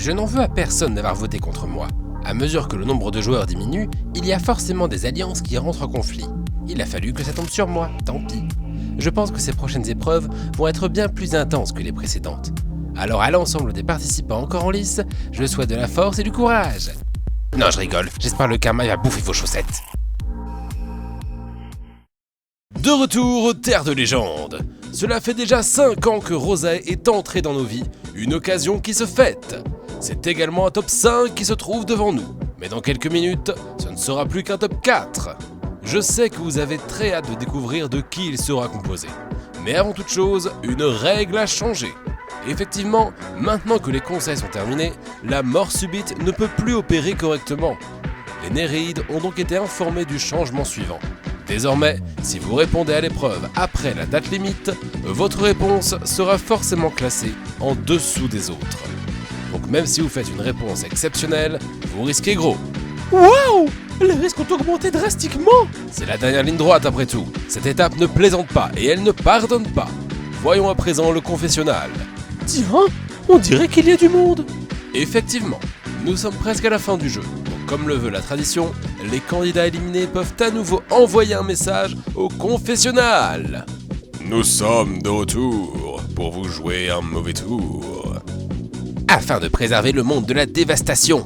Je n'en veux à personne d'avoir voté contre moi. À mesure que le nombre de joueurs diminue, il y a forcément des alliances qui rentrent en conflit. Il a fallu que ça tombe sur moi, tant pis. Je pense que ces prochaines épreuves vont être bien plus intenses que les précédentes. Alors à l'ensemble des participants encore en lice, je souhaite de la force et du courage. Non, je rigole, j'espère le karma va bouffer vos chaussettes. De retour aux terres de légende. Cela fait déjà 5 ans que Rosae est entrée dans nos vies, une occasion qui se fête. C'est également un top 5 qui se trouve devant nous, mais dans quelques minutes, ce ne sera plus qu'un top 4. Je sais que vous avez très hâte de découvrir de qui il sera composé. Mais avant toute chose, une règle a changé. Effectivement, maintenant que les conseils sont terminés, la mort subite ne peut plus opérer correctement. Les Néréides ont donc été informés du changement suivant. Désormais, si vous répondez à l'épreuve après la date limite, votre réponse sera forcément classée en dessous des autres. Donc même si vous faites une réponse exceptionnelle, vous risquez gros. Waouh! Les risques ont augmenté drastiquement! C'est la dernière ligne droite après tout. Cette étape ne plaisante pas et elle ne pardonne pas. Voyons à présent le confessionnal. Tiens, on dirait qu'il y a du monde! Effectivement, nous sommes presque à la fin du jeu. Donc comme le veut la tradition, les candidats éliminés peuvent à nouveau envoyer un message au confessionnal. Nous sommes de retour pour vous jouer un mauvais tour. Afin de préserver le monde de la dévastation,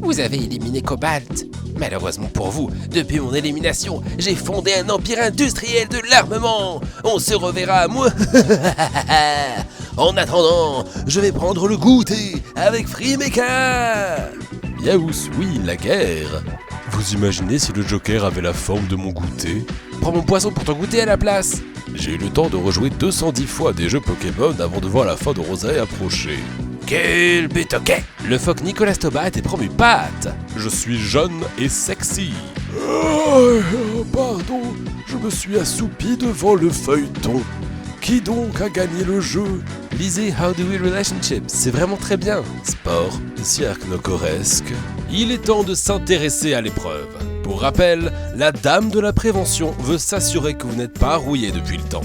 vous avez éliminé Cobalt. Malheureusement pour vous, depuis mon élimination, j'ai fondé un empire industriel de l'armement. On se reverra, moi. En attendant, je vais prendre le goûter avec Freemaker. Yaous, oui, la guerre. Vous imaginez si le Joker avait la forme de mon goûter? Prends mon poisson pour ton goûter à la place. J'ai eu le temps de rejouer 210 fois des jeux Pokémon avant de voir la fin de Rosae approcher. Quel bétoquet! Le phoque Nicolas Toba a été promu Pat. Je suis jeune et sexy. Pardon, je me suis assoupi devant le feuilleton. Qui donc a gagné le jeu? Lisez How Do We Relationships, c'est vraiment très bien. Sport, cirque nocoresque. Il est temps de s'intéresser à l'épreuve. Pour rappel, la dame de la prévention veut s'assurer que vous n'êtes pas rouillé depuis le temps.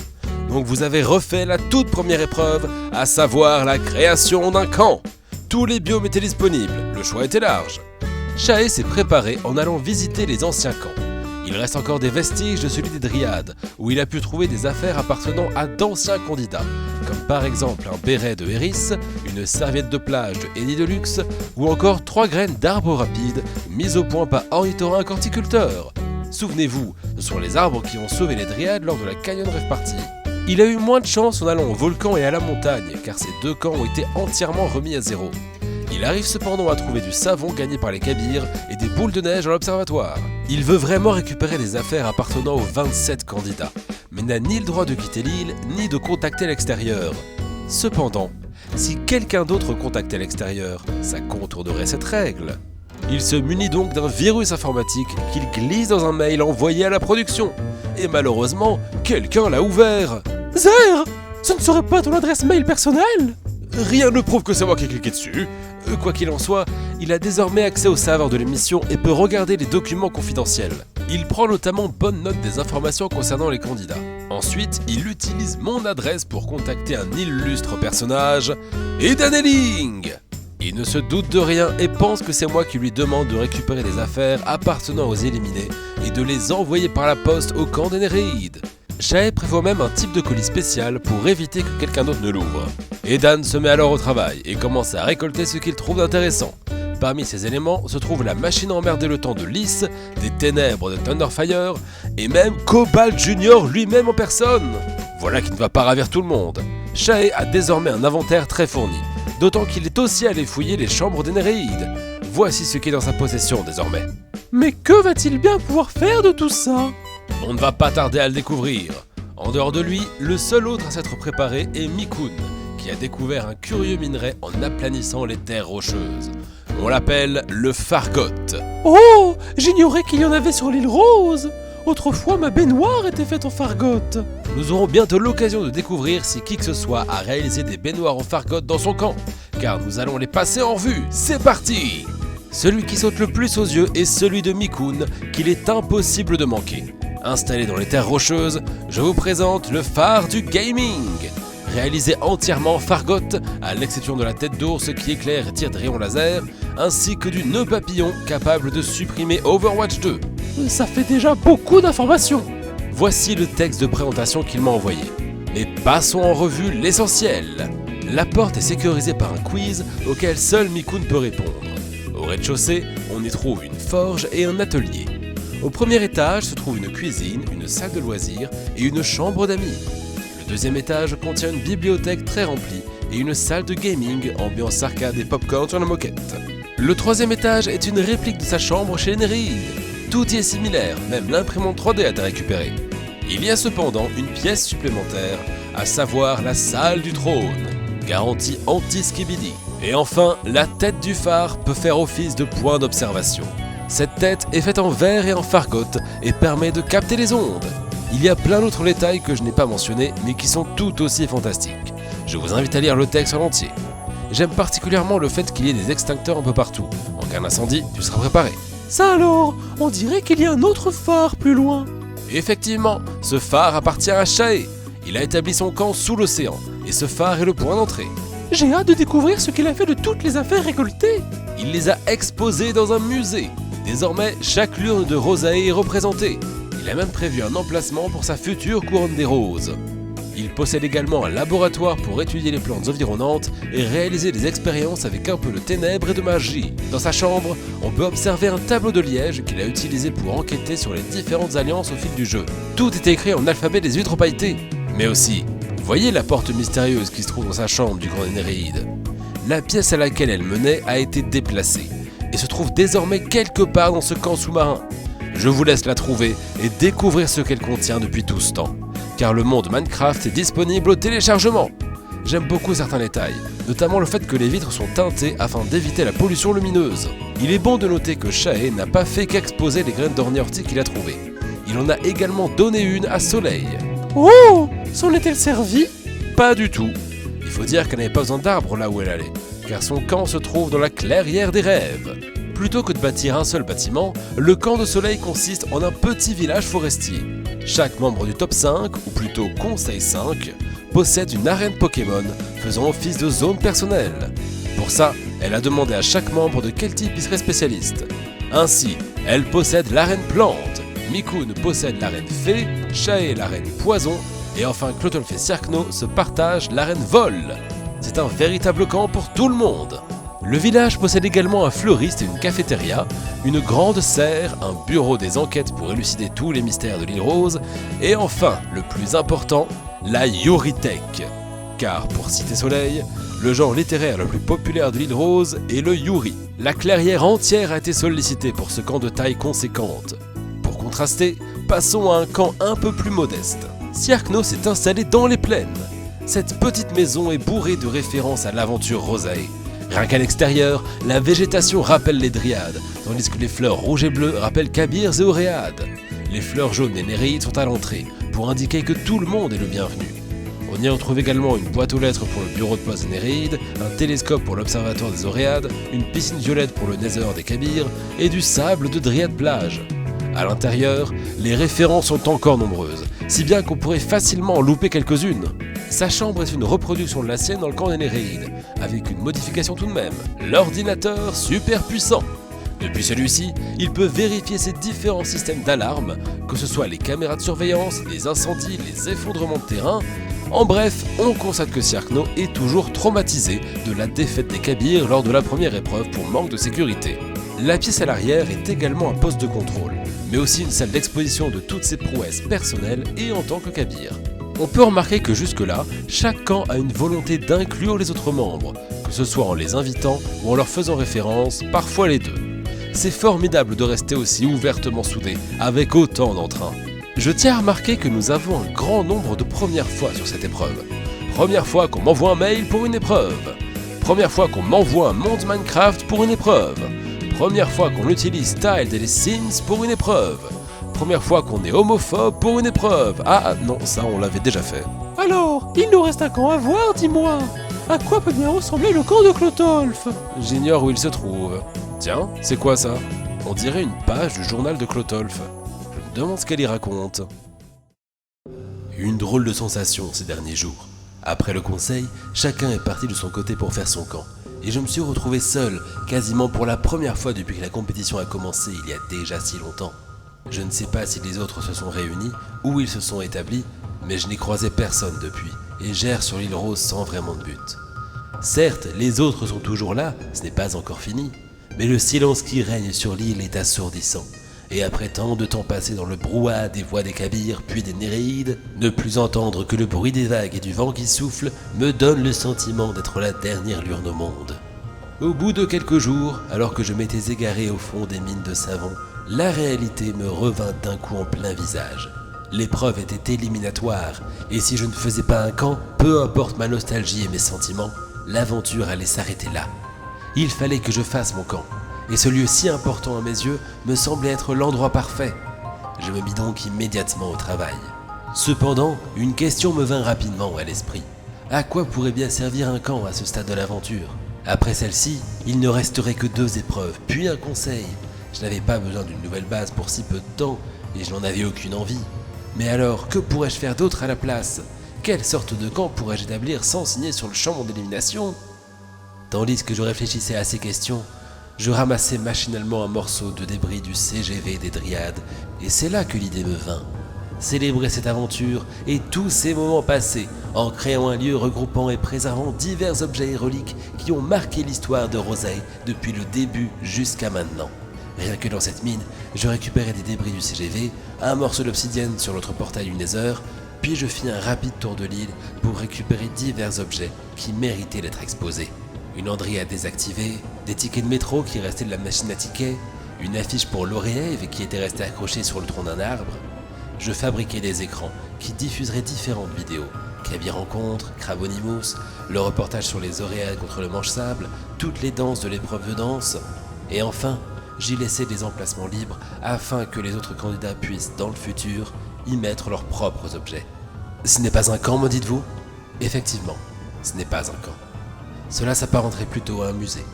Donc vous avez refait la toute première épreuve, à savoir la création d'un camp. Tous les biomes étaient disponibles, le choix était large. Shae s'est préparé en allant visiter les anciens camps. Il reste encore des vestiges de celui des Dryades, où il a pu trouver des affaires appartenant à d'anciens candidats, comme par exemple un béret de Eris, une serviette de plage de Eddie Deluxe, ou encore 3 graines d'arbres rapides mises au point par ornithorynque horticulteur. Souvenez-vous, ce sont les arbres qui ont sauvé les Dryades lors de la Canyon Rave Party. Il a eu moins de chance en allant au volcan et à la montagne, car ces 2 camps ont été entièrement remis à zéro. Il arrive cependant à trouver du savon gagné par les Kabyres et des boules de neige dans l'observatoire. Il veut vraiment récupérer des affaires appartenant aux 27 candidats, mais n'a ni le droit de quitter l'île, ni de contacter l'extérieur. Cependant, si quelqu'un d'autre contactait l'extérieur, ça contournerait cette règle. Il se munit donc d'un virus informatique qu'il glisse dans un mail envoyé à la production. Et malheureusement, quelqu'un l'a ouvert. Zer! Ce ne serait pas ton adresse mail personnelle? Rien ne prouve que c'est moi qui ai cliqué dessus. Quoi qu'il en soit, il a désormais accès au serveur de l'émission et peut regarder les documents confidentiels. Il prend notamment bonne note des informations concernant les candidats. Ensuite, il utilise mon adresse pour contacter un illustre personnage, Edaneling. Il ne se doute de rien et pense que c'est moi qui lui demande de récupérer des affaires appartenant aux éliminés et de les envoyer par la poste au camp des Néréides. Shae prévoit même un type de colis spécial pour éviter que quelqu'un d'autre ne l'ouvre. Edan se met alors au travail et commence à récolter ce qu'il trouve d'intéressant. Parmi ces éléments se trouve la machine à emmerder le temps de Lys, des ténèbres de Thunderfire et même Cobalt Junior lui-même en personne. Voilà qui ne va pas ravir tout le monde. Shae a désormais un inventaire très fourni, d'autant qu'il est aussi allé fouiller les chambres des Néréides. Voici ce qui est dans sa possession désormais. Mais que va-t-il bien pouvoir faire de tout ça? On ne va pas tarder à le découvrir. En dehors de lui, le seul autre à s'être préparé est Mikun, qui a découvert un curieux minerai en aplanissant les terres rocheuses. On l'appelle le Fargot. Oh! J'ignorais qu'il y en avait sur l'île Rose! Autrefois, ma baignoire était faite en Fargot. Nous aurons bientôt l'occasion de découvrir si qui que ce soit a réalisé des baignoires en Fargot dans son camp, car nous allons les passer en revue. C'est parti! Celui qui saute le plus aux yeux est celui de Mikun, qu'il est impossible de manquer. Installé dans les terres rocheuses, je vous présente le phare du gaming. réalisé entièrement en Fargot, à l'exception de la tête d'ours qui éclaire et tire des rayons laser, ainsi que du nœud papillon capable de supprimer Overwatch 2. Ça fait déjà beaucoup d'informations. Voici le texte de présentation qu'il m'a envoyé. Mais passons en revue l'essentiel. La porte est sécurisée par un quiz auquel seul Mikun peut répondre. Au rez-de-chaussée, on y trouve une forge et un atelier. Au premier étage se trouve une cuisine, une salle de loisirs et une chambre d'amis. Le deuxième étage contient une bibliothèque très remplie et une salle de gaming, ambiance arcade et popcorn sur la moquette. Le troisième étage est une réplique de sa chambre chez Nereid. Tout y est similaire, même l'imprimante 3D a été récupérée. Il y a cependant une pièce supplémentaire, à savoir la salle du trône, garantie anti-skibidi. Et enfin, la tête du phare peut faire office de point d'observation. Cette tête est faite en verre et en Fargot et permet de capter les ondes. Il y a plein d'autres détails que je n'ai pas mentionnés mais qui sont tout aussi fantastiques. Je vous invite à lire le texte en entier. J'aime particulièrement le fait qu'il y ait des extincteurs un peu partout. En cas d'incendie, tu seras préparé. Ça alors, on dirait qu'il y a un autre phare plus loin. Effectivement, ce phare appartient à Shae. Il a établi son camp sous l'océan et ce phare est le point d'entrée. J'ai hâte de découvrir ce qu'il a fait de toutes les affaires récoltées. Il les a exposées dans un musée. Désormais, chaque lune de Rosae est représentée. Il a même prévu un emplacement pour sa future couronne des roses. Il possède également un laboratoire pour étudier les plantes environnantes et réaliser des expériences avec un peu de ténèbres et de magie. Dans sa chambre, on peut observer un tableau de liège qu'il a utilisé pour enquêter sur les différentes alliances au fil du jeu. Tout est écrit en alphabet des huîtres pailletées. Mais aussi, voyez la porte mystérieuse qui se trouve dans sa chambre du grand Nereid. La pièce à laquelle elle menait a été déplacée et se trouve désormais quelque part dans ce camp sous-marin. Je vous laisse la trouver et découvrir ce qu'elle contient depuis tout ce temps, car le monde Minecraft est disponible au téléchargement. J'aime beaucoup certains détails, notamment le fait que les vitres sont teintées afin d'éviter la pollution lumineuse. Il est bon de noter que Shae n'a pas fait qu'exposer les graines d'orniortie qu'il a trouvées. Il en a également donné une à Soleil. Oh, s'en est-elle servie? Pas du tout. Il faut dire qu'elle n'avait pas besoin d'arbres là où elle allait, car son camp se trouve dans la clairière des rêves. Plutôt que de bâtir un seul bâtiment, le camp de Soleil consiste en un petit village forestier. Chaque membre du top 5, ou plutôt Conseil 5, possède une arène Pokémon faisant office de zone personnelle. Pour ça, elle a demandé à chaque membre de quel type il serait spécialiste. Ainsi, elle possède l'arène Plante, Mikun possède l'arène Fée, Shae l'arène Poison, et enfin Clotolf et Cirkno se partagent l'arène Vol. C'est un véritable camp pour tout le monde. Le village possède également un fleuriste et une cafétéria, une grande serre, un bureau des enquêtes pour élucider tous les mystères de l'île Rose, et enfin, le plus important, la Yuritech. Car, pour citer Soleil, le genre littéraire le plus populaire de l'île Rose est le Yuri. La clairière entière a été sollicitée pour ce camp de taille conséquente. Pour contraster, passons à un camp un peu plus modeste. Cirkno s'est installé dans les plaines. Cette petite maison est bourrée de références à l'aventure Rosae. Rien qu'à l'extérieur, la végétation rappelle les dryades, tandis que les fleurs rouges et bleues rappellent Kabirs et Oréades. Les fleurs jaunes des Néréides sont à l'entrée, pour indiquer que tout le monde est le bienvenu. On y retrouve également une boîte aux lettres pour le bureau de poste des Néréides, un télescope pour l'observatoire des Oréades, une piscine violette pour le Nether des Kabirs, et du sable de Dryade Plage. À l'intérieur, les références sont encore nombreuses, si bien qu'on pourrait facilement en louper quelques-unes. Sa chambre est une reproduction de la sienne dans le camp des Néréides, avec une modification tout de même, l'ordinateur super puissant. Depuis celui-ci, il peut vérifier ses différents systèmes d'alarme, que ce soit les caméras de surveillance, les incendies, les effondrements de terrain. En bref, on constate que Cirkno est toujours traumatisé de la défaite des Kabirs lors de la première épreuve pour manque de sécurité. La pièce à l'arrière est également un poste de contrôle, mais aussi une salle d'exposition de toutes ses prouesses personnelles et en tant que Kabir. On peut remarquer que jusque-là, chaque camp a une volonté d'inclure les autres membres, que ce soit en les invitant ou en leur faisant référence, parfois les deux. C'est formidable de rester aussi ouvertement soudés, avec autant d'entrain. Je tiens à remarquer que nous avons un grand nombre de premières fois sur cette épreuve. Première fois qu'on m'envoie un mail pour une épreuve. Première fois qu'on m'envoie un monde Minecraft pour une épreuve. Première fois qu'on utilise Tiled et les Sims pour une épreuve. Première fois qu'on est homophobe pour une épreuve. Ah non, ça on l'avait déjà fait. Alors, il nous reste un camp à voir, dis-moi. À quoi peut bien ressembler le camp de Clotolf? J'ignore où il se trouve. Tiens, c'est quoi ça? On dirait une page du journal de Clotolf. Je me demande ce qu'elle y raconte. Une drôle de sensation ces derniers jours. Après le conseil, chacun est parti de son côté pour faire son camp. Et je me suis retrouvé seul, quasiment pour la première fois depuis que la compétition a commencé il y a déjà si longtemps. Je ne sais pas si les autres se sont réunis, où ils se sont établis, mais je n'ai croisé personne depuis, et j'erre sur l'île Rose sans vraiment de but. Certes, les autres sont toujours là, ce n'est pas encore fini, mais le silence qui règne sur l'île est assourdissant. Et après tant de temps passé dans le brouhaha des voix des Kabyres puis des Néréides, ne plus entendre que le bruit des vagues et du vent qui souffle me donne le sentiment d'être la dernière lurne au monde. Au bout de quelques jours, alors que je m'étais égaré au fond des mines de savon, la réalité me revint d'un coup en plein visage. L'épreuve était éliminatoire, et si je ne faisais pas un camp, peu importe ma nostalgie et mes sentiments, l'aventure allait s'arrêter là. Il fallait que je fasse mon camp. Et ce lieu si important à mes yeux me semblait être l'endroit parfait. Je me mis donc immédiatement au travail. Cependant, une question me vint rapidement à l'esprit. À quoi pourrait bien servir un camp à ce stade de l'aventure ? Après celle-ci, il ne resterait que 2 épreuves, puis un conseil. Je n'avais pas besoin d'une nouvelle base pour si peu de temps, et je n'en avais aucune envie. Mais alors, que pourrais-je faire d'autre à la place ? Quelle sorte de camp pourrais-je établir sans signer sur le champ d'élimination ? Tandis que je réfléchissais à ces questions, je ramassais machinalement un morceau de débris du CGV des Dryades, et c'est là que l'idée me vint. Célébrer cette aventure et tous ces moments passés, en créant un lieu regroupant et préservant divers objets et reliques qui ont marqué l'histoire de Roseille depuis le début jusqu'à maintenant. Rien que dans cette mine, je récupérais des débris du CGV, un morceau d'obsidienne sur l'autre portail du Nether, puis je fis un rapide tour de l'île pour récupérer divers objets qui méritaient d'être exposés. Une Andrea désactivée, des tickets de métro qui restaient de la machine à tickets, une affiche pour l'Oréève qui était restée accrochée sur le tronc d'un arbre. Je fabriquais des écrans qui diffuseraient différentes vidéos. Kaby Rencontre, Crabonimous, le reportage sur les Oréades contre le manche-sable, toutes les danses de l'épreuve de danse. Et enfin, j'y laissais des emplacements libres afin que les autres candidats puissent, dans le futur, y mettre leurs propres objets. Ce n'est pas un camp, me dites-vous ? Effectivement, ce n'est pas un camp. Cela s'apparenterait plutôt à un musée.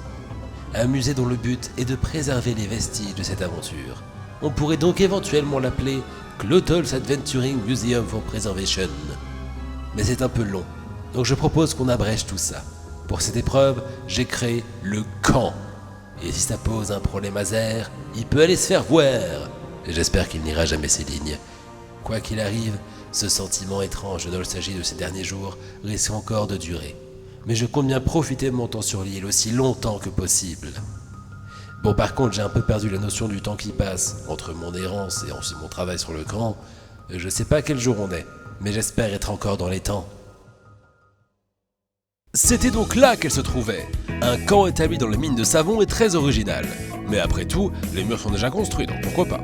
Un musée dont le but est de préserver les vestiges de cette aventure. On pourrait donc éventuellement l'appeler Clothol's Adventuring Museum for Preservation. Mais c'est un peu long, donc je propose qu'on abrège tout ça. Pour cette épreuve, j'ai créé le camp. Et si ça pose un problème à Zer, il peut aller se faire voir. Et j'espère qu'il n'ira jamais ces lignes. Quoi qu'il arrive, ce sentiment étrange de nostalgie de ces derniers jours risque encore de durer. Mais je compte bien profiter de mon temps sur l'île aussi longtemps que possible. Bon, par contre, j'ai un peu perdu la notion du temps qui passe, entre mon errance et ensuite mon travail sur le camp. Je sais pas quel jour on est, mais j'espère être encore dans les temps. C'était donc là qu'elle se trouvait. Un camp établi dans les mines de savon est très original. Mais après tout, les murs sont déjà construits, donc pourquoi pas.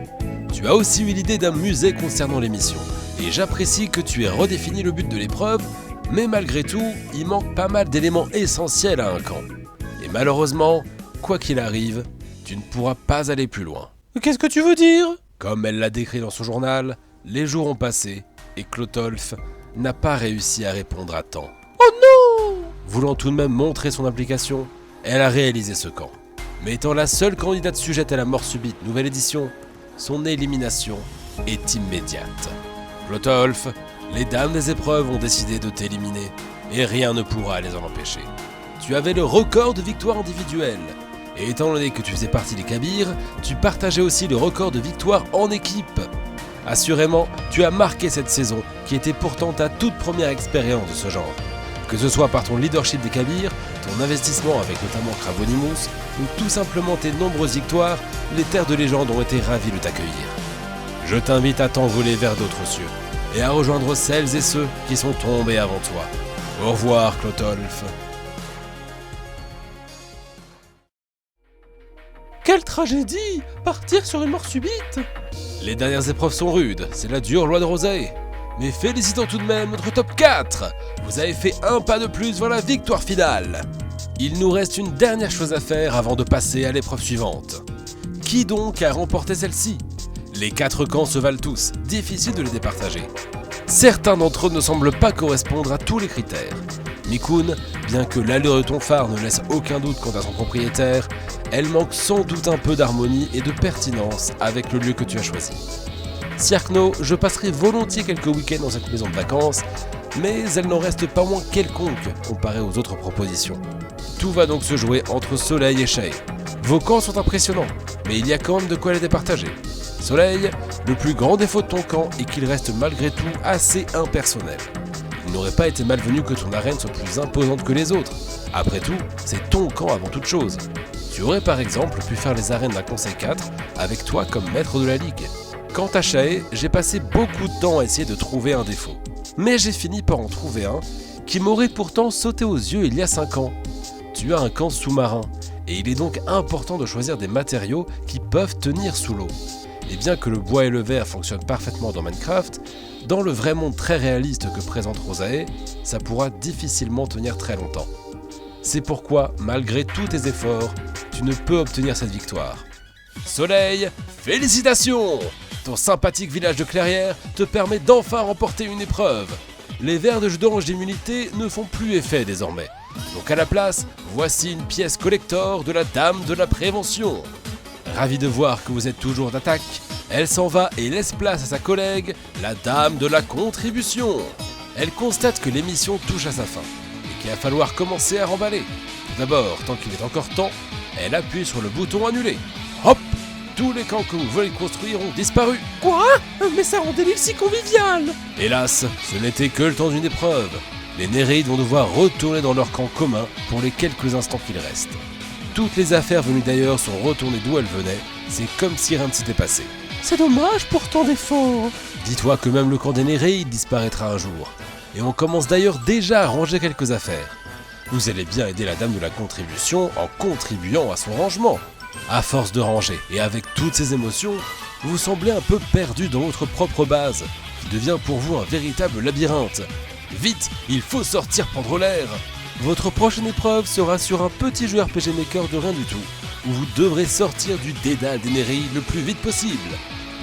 Tu as aussi eu l'idée d'un musée concernant l'émission, et j'apprécie que tu aies redéfini le but de l'épreuve, mais malgré tout, il manque pas mal d'éléments essentiels à un camp. Et malheureusement, quoi qu'il arrive, tu ne pourras pas aller plus loin. Qu'est-ce que tu veux dire ? Comme elle l'a décrit dans son journal, les jours ont passé et Clotolf n'a pas réussi à répondre à temps. Oh non ! Voulant tout de même montrer son implication, elle a réalisé ce camp. Mais étant la seule candidate sujette à la mort subite nouvelle édition, son élimination est immédiate. Clotolf, les dames des épreuves ont décidé de t'éliminer et rien ne pourra les en empêcher. Tu avais le record de victoires individuelles. Et étant donné que tu faisais partie des Kabyres, tu partageais aussi le record de victoires en équipe. Assurément, tu as marqué cette saison, qui était pourtant ta toute première expérience de ce genre. Que ce soit par ton leadership des Kabyres, ton investissement avec notamment Crabonimous, ou tout simplement tes nombreuses victoires, les terres de légende ont été ravies de t'accueillir. Je t'invite à t'envoler vers d'autres cieux, et à rejoindre celles et ceux qui sont tombés avant toi. Au revoir, Clotolf. Quelle tragédie! Partir sur une mort subite! Les dernières épreuves sont rudes, c'est la dure loi de Rosée. Mais félicitons tout de même notre top 4! Vous avez fait un pas de plus vers la victoire finale. Il nous reste une dernière chose à faire avant de passer à l'épreuve suivante. Qui donc a remporté celle-ci? Les 4 camps se valent tous, difficile de les départager. Certains d'entre eux ne semblent pas correspondre à tous les critères. Mikoun, bien que l'allure de ton phare ne laisse aucun doute quant à son propriétaire, elle manque sans doute un peu d'harmonie et de pertinence avec le lieu que tu as choisi. Siarkno, je passerai volontiers quelques week-ends dans cette maison de vacances, mais elle n'en reste pas moins quelconque comparée aux autres propositions. Tout va donc se jouer entre Soleil et Shay. Vos camps sont impressionnants, mais il y a quand même de quoi les départager. Soleil, le plus grand défaut de ton camp est qu'il reste malgré tout assez impersonnel. Il n'aurait pas été malvenu que ton arène soit plus imposante que les autres. Après tout, c'est ton camp avant toute chose. Tu aurais par exemple pu faire les arènes d'un conseil 4 avec toi comme maître de la ligue. Quant à Shay, j'ai passé beaucoup de temps à essayer de trouver un défaut. Mais j'ai fini par en trouver un qui m'aurait pourtant sauté aux yeux il y a 5 ans. Tu as un camp sous-marin, et il est donc important de choisir des matériaux qui peuvent tenir sous l'eau. Et bien que le bois et le verre fonctionnent parfaitement dans Minecraft, dans le vrai monde très réaliste que présente Rosae, ça pourra difficilement tenir très longtemps. C'est pourquoi, malgré tous tes efforts, tu ne peux obtenir cette victoire. Soleil, félicitations! Ton sympathique village de clairière te permet d'enfin remporter une épreuve. Les verres de jus d'orange d'immunité ne font plus effet désormais. Donc à la place, voici une pièce collector de la Dame de la Prévention. Ravi de voir que vous êtes toujours d'attaque, elle s'en va et laisse place à sa collègue, la Dame de la Contribution. Elle constate que l'émission touche à sa fin et qu'il va falloir commencer à remballer. Tout d'abord, tant qu'il est encore temps, elle appuie sur le bouton annuler. Hop! Tous les camps que vous voulez construire ont disparu. Quoi? Mais ça rendait l'île si conviviale! Hélas, ce n'était que le temps d'une épreuve. Les Néréides vont devoir retourner dans leur camp commun pour les quelques instants qu'il reste. Toutes les affaires venues d'ailleurs sont retournées d'où elles venaient, c'est comme si rien ne s'était passé. C'est dommage pour tant d'efforts. Dis-toi que même le camp des Néréides disparaîtra un jour. Et on commence d'ailleurs déjà à ranger quelques affaires. Vous allez bien aider la Dame de la Contribution en contribuant à son rangement. À force de ranger et avec toutes ces émotions, vous semblez un peu perdu dans votre propre base, qui devient pour vous un véritable labyrinthe. Vite, il faut sortir prendre l'air. Votre prochaine épreuve sera sur un petit jeu RPG Maker de rien du tout, où vous devrez sortir du dédale des Néréides le plus vite possible.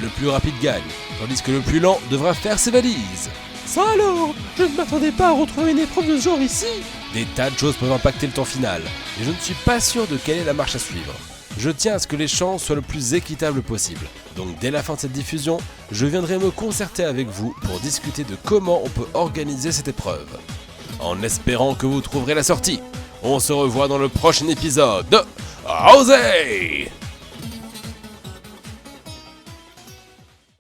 Le plus rapide gagne, tandis que le plus lent devra faire ses valises. Ça alors? Je ne m'attendais pas à retrouver une épreuve de ce genre ici. Des tas de choses peuvent impacter le temps final, et je ne suis pas sûr de quelle est la marche à suivre. Je tiens à ce que les chances soient le plus équitables possible. Donc dès la fin de cette diffusion, je viendrai me concerter avec vous pour discuter de comment on peut organiser cette épreuve. En espérant que vous trouverez la sortie, on se revoit dans le prochain épisode de Rosae!